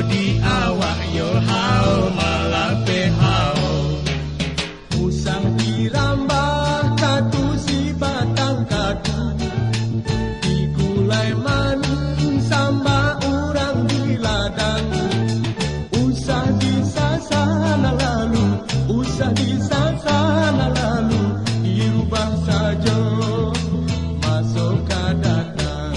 di awak yo hao malape hao. Usang dirambah katu si batang katu, di gulai manis samba orang di ladang. Usah di sasana lalu, usah di sasana lalu, dirubah saja masuk ke datang.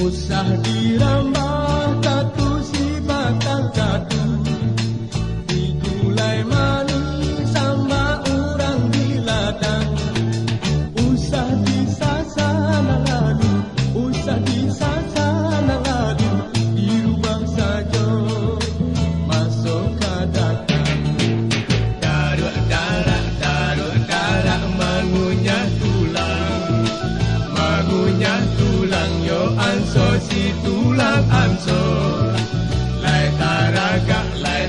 Usah dirambah katu si batang katu, di gulai manis samba orang di ladang. Usah di sasana lalu, usah di sasana lalu, dirubah saja masuk ke datang. Daruk darak mengunyah tulang yo anso si tulang anso. Lai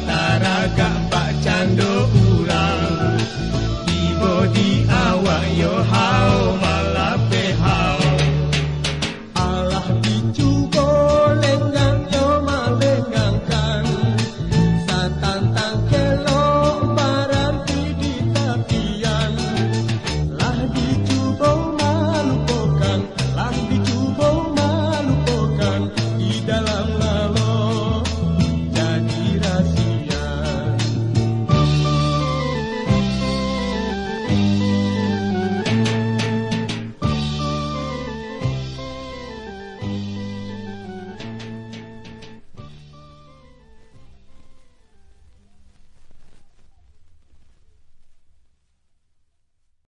taraga pak cando urang, tiba di awak yo hao malape hao. Allah dicuba lenggang yo malenggangkan, satantang kelok berarti di tapian. Lah dicuba malupakan, lah dicuba malupakan, di dalam lalu jadi rahasia.